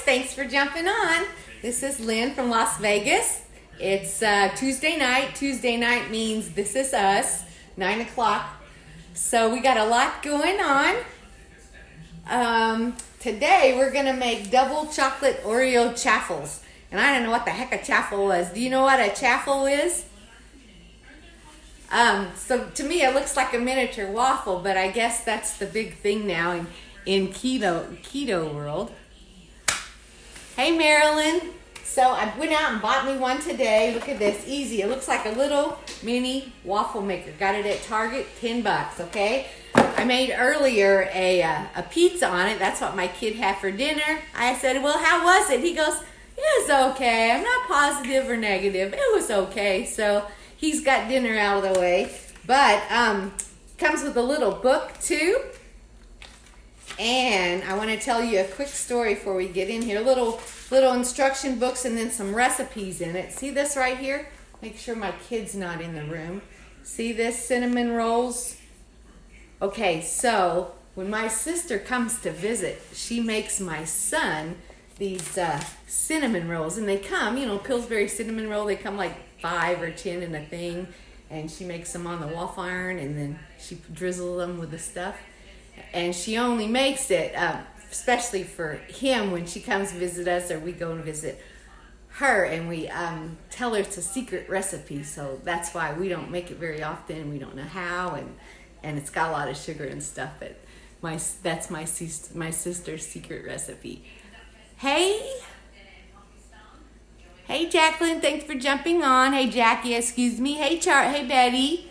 thanks for jumping on. This is Lynn from Las Vegas. It's Tuesday night. Tuesday night means This Is Us, 9 o'clock. So we got a lot going on. Today we're going to make double chocolate Oreo Chaffles. And I don't know what the heck a chaffle was. Do you know what a chaffle is? So to me it looks like a miniature waffle, but I guess that's the big thing now in keto world. Hey Marilyn. So I went out and bought me one today. Look at this, easy. It looks like a little mini waffle maker. Got it at Target, $10, okay? I made earlier a pizza on it. That's what my kid had for dinner. I said, well, how was it? He goes, it was okay. I'm not positive or negative. It was okay. So he's got dinner out of the way. But comes with a little book too. And I want to tell you a quick story before we get in here. Little instruction books and then some recipes in it. See this right here? Make sure my kid's not in the room. See this, cinnamon rolls? Okay, so when my sister comes to visit, she makes my son these cinnamon rolls. And they come, Pillsbury cinnamon roll, they come like 5 or 10 in a thing. And she makes them on the waffle iron and then she drizzles them with the stuff. And she only makes it, especially for him when she comes visit us or we go and visit her, and we tell her it's a secret recipe. So that's why we don't make it very often. We don't know how, and it's got a lot of sugar and stuff. But that's my sister's secret recipe. Hey Jacqueline, thanks for jumping on. Hey Jackie, excuse me. Hey Hey Betty.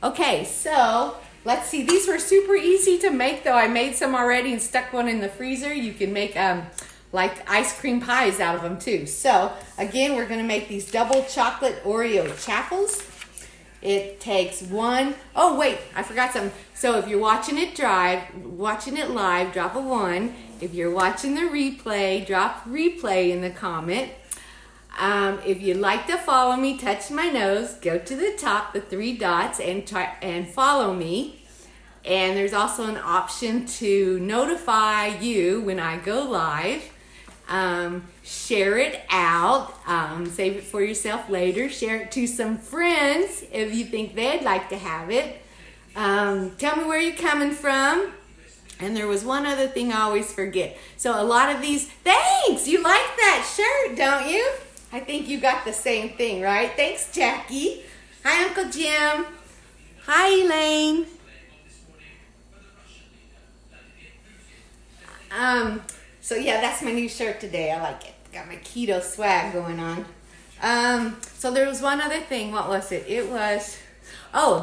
Okay, so let's see. These were super easy to make, though. I made some already and stuck one in the freezer. You can make like ice cream pies out of them too. So again, we're going to make these double chocolate Oreo Chaffles. It takes one. Oh wait, I forgot something. So if you're watching it live, drop a 1. If you're watching the replay, drop replay in the comment. If you'd like to follow me, touch my nose, go to the top, the 3 dots, and follow me. And there's also an option to notify you when I go live. Share it out. Save it for yourself later. Share it to some friends if you think they'd like to have it. Tell me where you're coming from. And there was one other thing I always forget. So a lot of these, thanks! You like that shirt, don't you? I think you got the same thing, right? Thanks, Jackie. Hi, Uncle Jim. Hi, Elaine. So yeah, that's my new shirt today. I like it. Got my keto swag going on. So there was one other thing. What was it? It was,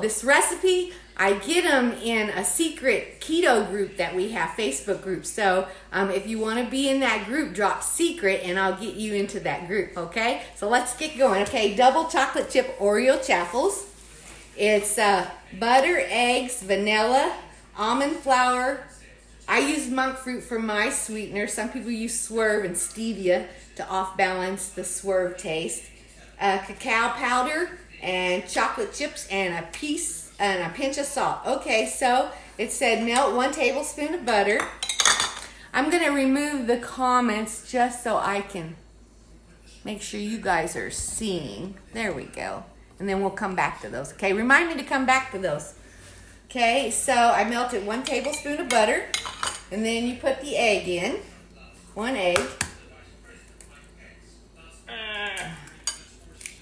this recipe. I get them in a secret keto group that we have, Facebook group. So if you want to be in that group, drop secret and I'll get you into that group, okay? So let's get going. Okay, double chocolate chip Oreo Chaffles. It's butter, eggs, vanilla, almond flour. I use monk fruit for my sweetener. Some people use Swerve and stevia to off-balance the Swerve taste. Cacao powder and chocolate chips and a pinch of salt. Okay, so it said melt 1 tablespoon of butter. I'm going to remove the comments just so I can make sure you guys are seeing. There we go. And then we'll come back to those. Okay, remind me to come back to those. Okay, so I melted 1 tablespoon of butter. And then you put the egg in. 1 egg.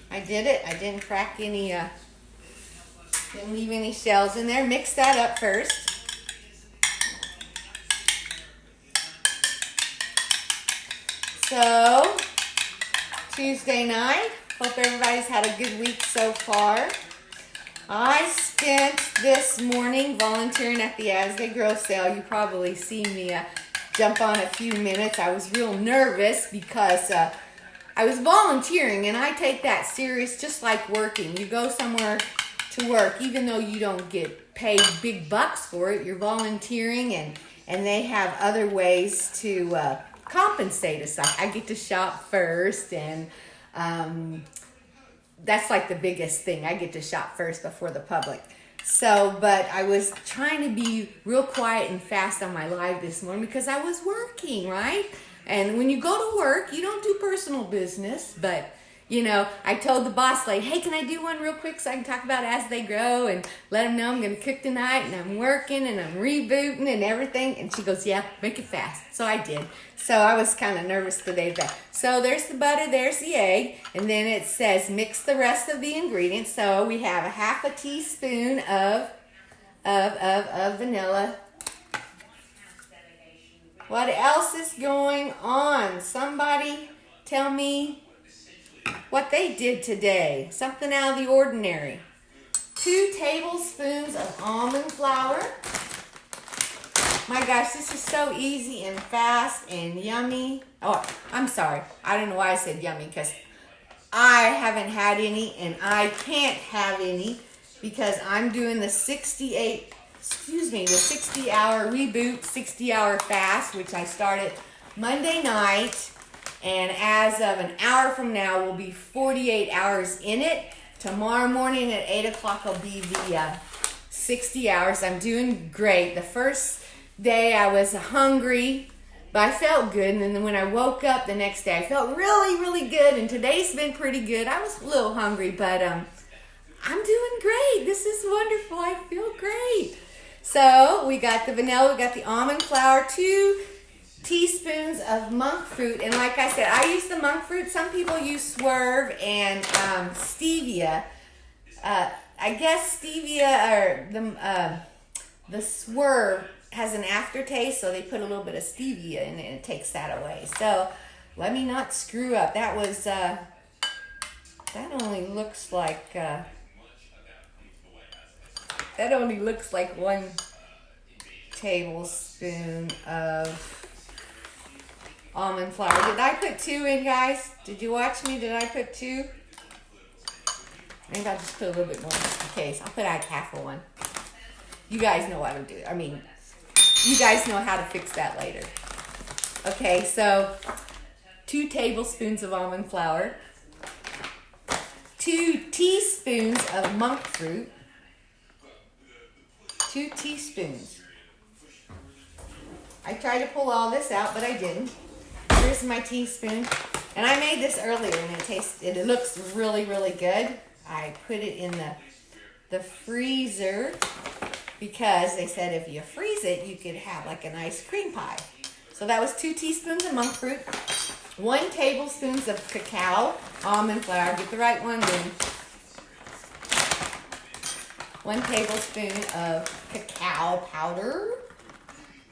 I did it. I didn't crack any, didn't leave any shells in there. Mix that up first. So, Tuesday night. Hope everybody's had a good week so far. I spent this morning volunteering at the As They Grow sale. You probably seen me jump on a few minutes. I was real nervous because I was volunteering, and I take that serious just like working. You go somewhere to work, even though you don't get paid big bucks for it, you're volunteering, and they have other ways to compensate us. I get to shop first, and that's like the biggest thing. I get to shop first before the public. So, but I was trying to be real quiet and fast on my live this morning because I was working, right? And when you go to work, you don't do personal business, but you know, I told the boss lady, hey, can I do one real quick so I can talk about as they grow and let them know I'm going to cook tonight and I'm working and I'm rebooting and everything. And she goes, yeah, make it fast. So I did. So I was kind of nervous today. So there's the butter, there's the egg, and then it says mix the rest of the ingredients. So we have a half a teaspoon of vanilla. What else is going on? Somebody tell me what they did today. Something out of the ordinary. 2 tablespoons of almond flour. My gosh, this is so easy and fast and yummy. Oh, I'm sorry. I don't know why I said yummy, because I haven't had any and I can't have any because I'm doing the 60-hour reboot, 60-hour fast, which I started Monday night. And as of an hour from now, we'll be 48 hours in it. Tomorrow morning at 8 o'clock will be the 60 hours. I'm doing great. The first day I was hungry, but I felt good. And then when I woke up the next day, I felt really, really good. And today's been pretty good. I was a little hungry, but I'm doing great. This is wonderful. I feel great. So we got the vanilla, we got the almond flour, 2 teaspoons of monk fruit, and like I said, I use the monk fruit. Some people use swerve and stevia. I guess stevia or the swerve has an aftertaste, so they put a little bit of stevia in it and it takes that away. So let me not screw up. That was that only looks like 1 tablespoon of almond flour. Did I put 2 in, guys? Did you watch me? Did I put 2? Maybe I'll just put a little bit more in case. I'll put out half of 1. You guys know what to do. I mean, you guys know how to fix that later. Okay, so 2 tablespoons of almond flour, 2 teaspoons of monk fruit, 2 teaspoons. I tried to pull all this out, but I didn't. Here's my teaspoon. And I made this earlier and it looks really, really good. I put it in the freezer because they said if you freeze it, you could have like an ice cream pie. So that was 2 teaspoons of monk fruit, 1 tablespoon of cacao, almond flour. Get the right one then. 1 tablespoon of cacao powder.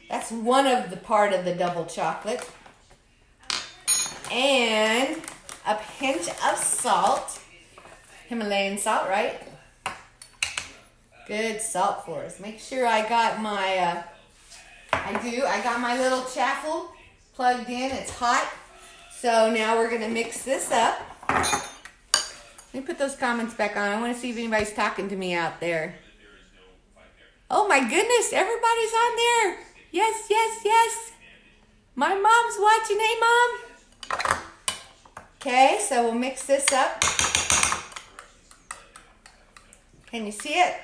That's one of the part of the double chocolate. And a pinch of salt. Himalayan salt, right? Good salt for us. Make sure I got my, I got my little Chaffles plugged in. It's hot. So now we're going to mix this up. Let me put those comments back on. I want to see if anybody's talking to me out there. Oh my goodness, everybody's on there. Yes, yes, yes. My mom's watching. Hey, Mom. Okay, so we'll mix this up. Can you see it?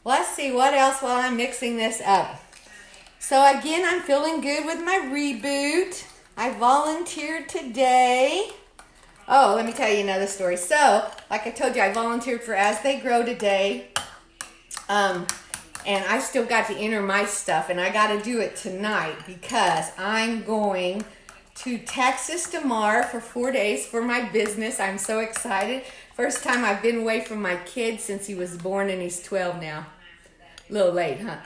Let's see what else while I'm mixing this up. So again, I'm feeling good with my reboot. I volunteered today. Oh, let me tell you another story. So, like I told you, I volunteered for As They Grow today. And I still got to enter my stuff, and I got to do it tonight because I'm going to Texas tomorrow for 4 days for my business. I'm so excited. First time I've been away from my kid since he was born, and he's 12 now. A little late, huh?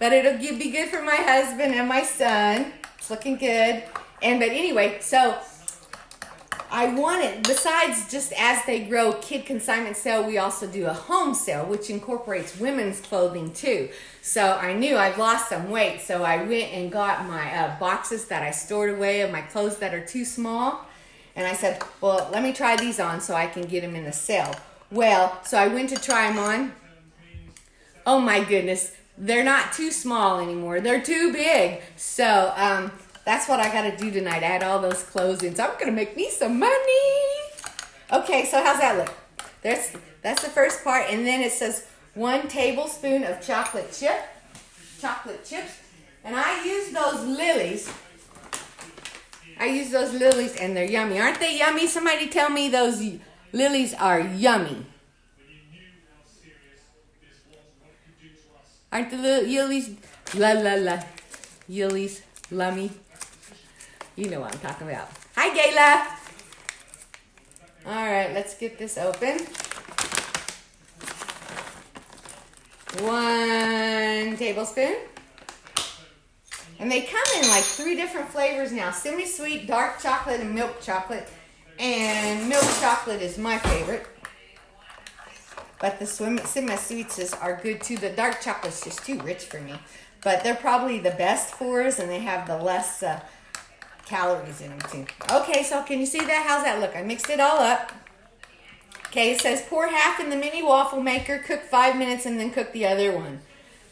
But it'll be good for my husband and my son. It's looking good. But anyway, so I wanted, besides just As They Grow kid consignment sale, we also do a home sale, which incorporates women's clothing too. So I knew I've lost some weight, so I went and got my boxes that I stored away of my clothes that are too small. And I said, well, let me try these on so I can get them in the sale. Well, so I went to try them on. Oh my goodness, they're not too small anymore. They're too big. So that's what I got to do tonight. Add all those clothes in. So I'm going to make me some money. Okay, so how's that look? That's the first part, and then it says 1 tablespoon of chocolate chips, and I use those lilies. And they're yummy. Aren't they yummy? Somebody tell me those lilies are yummy. Aren't the little lilies, lilies, lummy? You know what I'm talking about. Hi, Gayla. All right, let's get this open. 1 tablespoon. And they come in like 3 different flavors now. Semi-sweet, dark chocolate, and milk chocolate. And milk chocolate is my favorite. But the semi-sweets are good too. The dark chocolate's just too rich for me. But they're probably the best for us, and they have the less calories in them too. Okay, so can you see that? How's that look? I mixed it all up. Okay, it says pour half in the mini waffle maker, cook 5 minutes, and then cook the other one.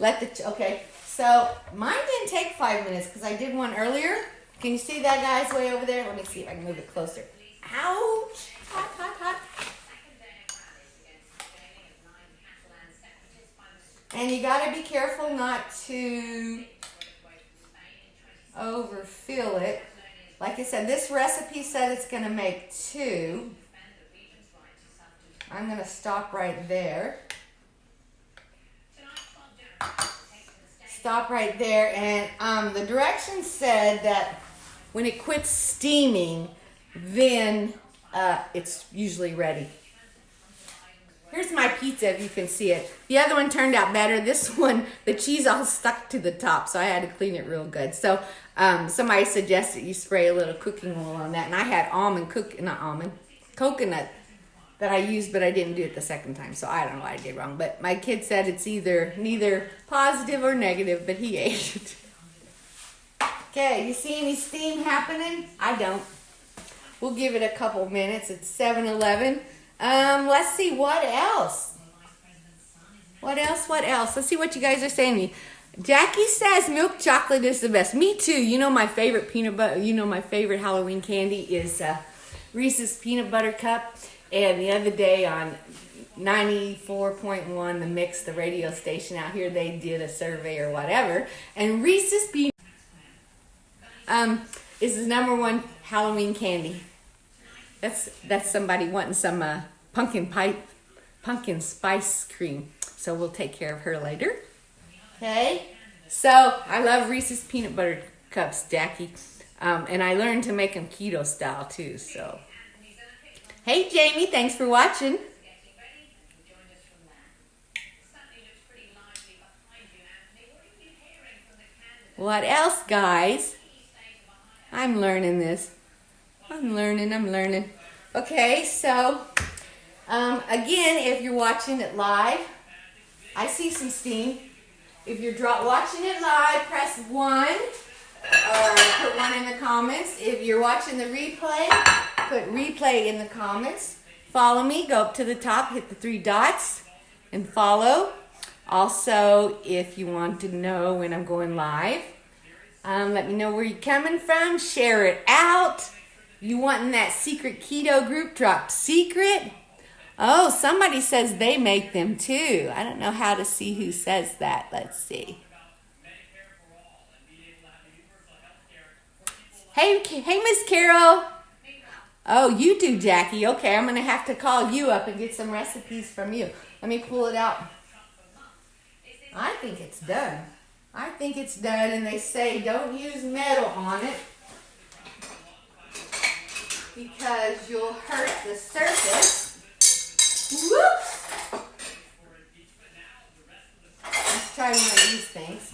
Okay, so mine didn't take 5 minutes because I did one earlier. Can you see that, guys, way over there? Let me see if I can move it closer. Ouch! Hot, hot, hot. And you got to be careful not to overfill it. Like I said, this recipe said it's going to make 2. I'm going to stop right there. Stop right there. And the directions said that when it quits steaming, then it's usually ready. Here's my pizza if you can see it. The other one turned out better. This one, the cheese all stuck to the top, so I had to clean it real good. So somebody suggested you spray a little cooking oil on that. And I had coconut that I used, but I didn't do it the second time. So I don't know what I did wrong. But my kid said it's neither positive or negative, but he ate it. Okay, you see any steam happening? I don't. We'll give it a couple minutes. It's 7-11. Let's see what else. What else? Let's see what you guys are saying. Jackie says milk chocolate is the best. Me too. You know my favorite peanut butter. You know my favorite Halloween candy is Reese's peanut butter cup. And the other day on 94.1 The Mix, the radio station out here, they did a survey or whatever, and Reese's peanut is the #1 Halloween candy. That's somebody wanting some pumpkin spice cream. So we'll take care of her later. Okay. So I love Reese's peanut butter cups, Jackie. And I learned to make them keto style too. So, hey Jamie, thanks for watching. What else, guys? I'm learning this. I'm learning. Okay, so again, if you're watching it live, I see some steam. If you're watching it live, press 1 or put 1 in the comments. If you're watching the replay, put replay in the comments. Follow me, go up to the top, hit the 3 dots, and follow. Also, if you want to know when I'm going live, let me know where you're coming from. Share it out. You wanting that secret keto group? Drop secret. Oh, somebody says they make them too. I don't know how to see who says that. Let's see. Hey, Miss Carol. Oh, you do, Jackie. Okay, I'm going to have to call you up and get some recipes from you. Let me pull it out. I think it's done. And they say don't use metal on it because you'll hurt the surface. Whoops! Let's try one of these things.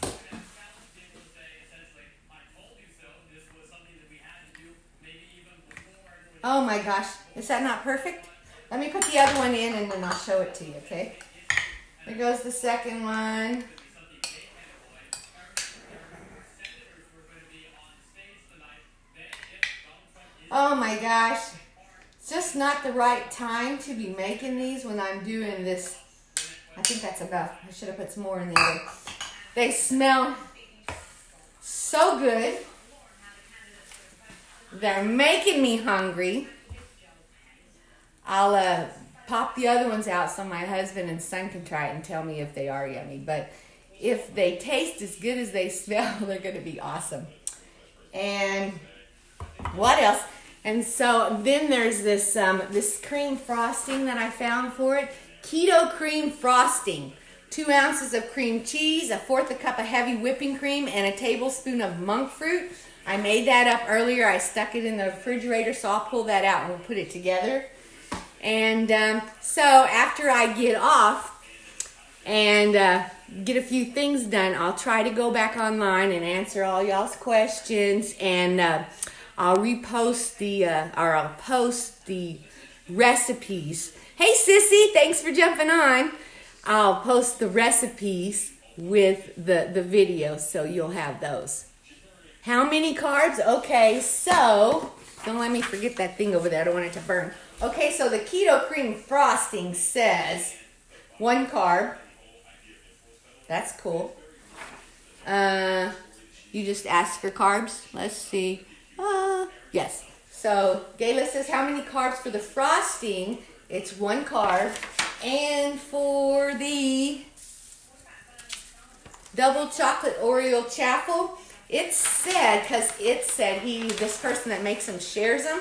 Oh my gosh, is that not perfect? Let me put the other one in and then I'll show it to you, okay? There goes the second one. Oh my gosh, it's just not the right time to be making these when I'm doing this. I think that's enough. I should have put some more in there. They smell so good. They're making me hungry. I'll pop the other ones out so my husband and son can try it and tell me if they are yummy. But if they taste as good as they smell, they're going to be awesome. And what else? And so then there's this this cream frosting that I found for it. Keto cream frosting. 2 ounces of cream cheese, 1/4 cup of heavy whipping cream, and a tablespoon of monk fruit. I made that up earlier. I stuck it in the refrigerator, so I'll pull that out and we'll put it together. And so after I get off and get a few things done, I'll try to go back online and answer all y'all's questions, and I'll repost I'll post the recipes. Hey Sissy, thanks for jumping on. I'll post the recipes with the video, so you'll have those. How many carbs? Okay, so don't let me forget that thing over there. I don't want it to burn. Okay, so the keto cream frosting says 1 carb. That's cool. You just asked for carbs. Let's see. Yes. So Gayla says how many carbs for the frosting? It's 1 carb. And for the double chocolate Oreo Chaffle, it said, because it said this person that makes them shares them.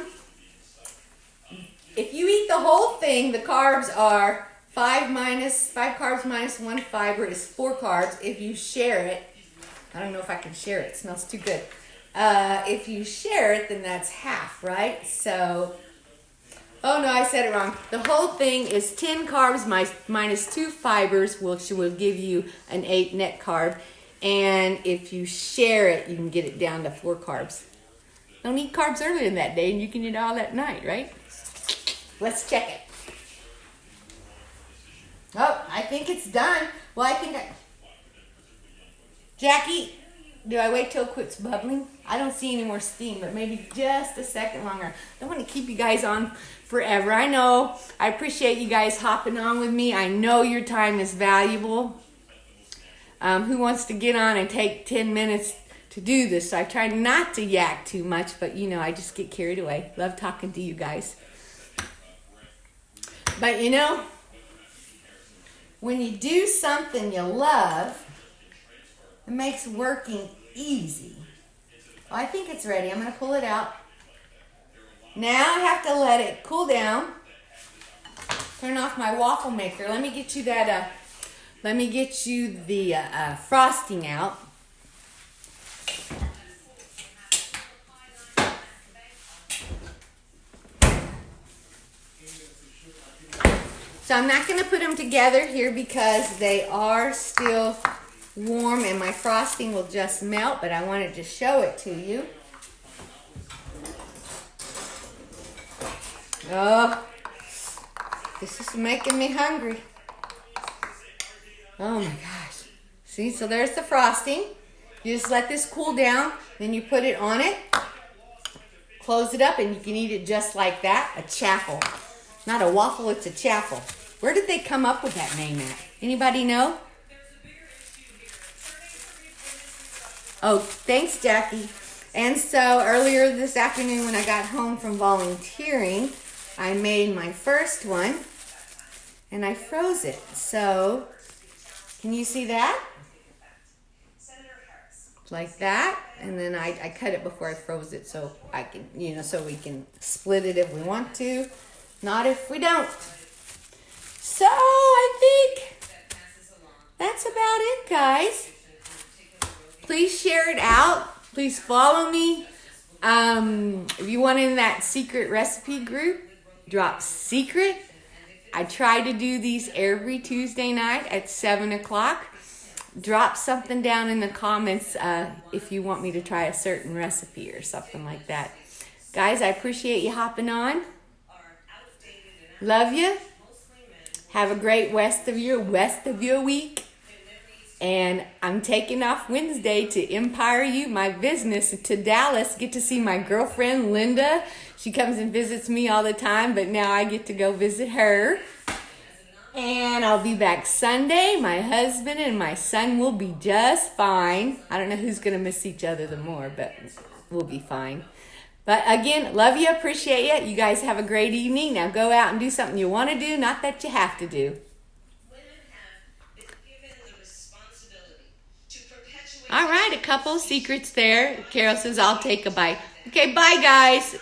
If you eat the whole thing, the carbs are 5 carbs minus 1 fiber is 4 carbs. If you share it, I don't know if I can share it. It smells too good. If you share it, then that's half, right? So, oh no, I said it wrong. The whole thing is 10 carbs minus 2 fibers, which will give you an 8 net carb. And if you share it, you can get it down to 4 carbs. Don't eat carbs earlier in that day, and you can eat all at night, right? Let's check it. Oh, I think it's done. Well, Jackie, do I wait till it quits bubbling? I don't see any more steam, but maybe just a second longer. I don't want to keep you guys on forever. I know. I appreciate you guys hopping on with me. I know your time is valuable. Who wants to get on and take 10 minutes to do this? So I try not to yak too much, but you know, I just get carried away. Love talking to you guys. But you know, when you do something you love, it makes working easy. Well, I think it's ready. I'm going to pull it out. Now I have to let it cool down. Turn off my waffle maker. Let me get you that. Let me get you the frosting out. So I'm not going to put them together here because they are still warm and my frosting will just melt, but I wanted to show it to you. Oh, this is making me hungry. Oh my gosh. See, so there's the frosting. You just let this cool down, then you put it on it, close it up, and you can eat it just like that. A chaffle. Not a waffle, it's a chaffle. Where did they come up with that name at? Anybody know? Oh, thanks, Jackie. And so earlier this afternoon when I got home from volunteering, I made my first one and I froze it. So, can you see that? Like that. And then I cut it before I froze it so I can, you know, so we can split it if we want to. Not if we don't. So, I think that's about it, guys. Please share it out. Please follow me. If you want in that secret recipe group, drop secret. I try to do these every Tuesday night at 7 o'clock. Drop something down in the comments if you want me to try a certain recipe or something like that. Guys, I appreciate you hopping on. Love you. Have a great rest of your week. And I'm taking off Wednesday to Empire U, my business, to Dallas. Get to see my girlfriend, Linda. She comes and visits me all the time, but now I get to go visit her. And I'll be back Sunday. My husband and my son will be just fine. I don't know who's going to miss each other the more, but we'll be fine. But again, love you, appreciate you. You guys have a great evening. Now go out and do something you want to do, not that you have to do. All right, a couple secrets there. Carol says, I'll take a bite. Okay, bye, guys.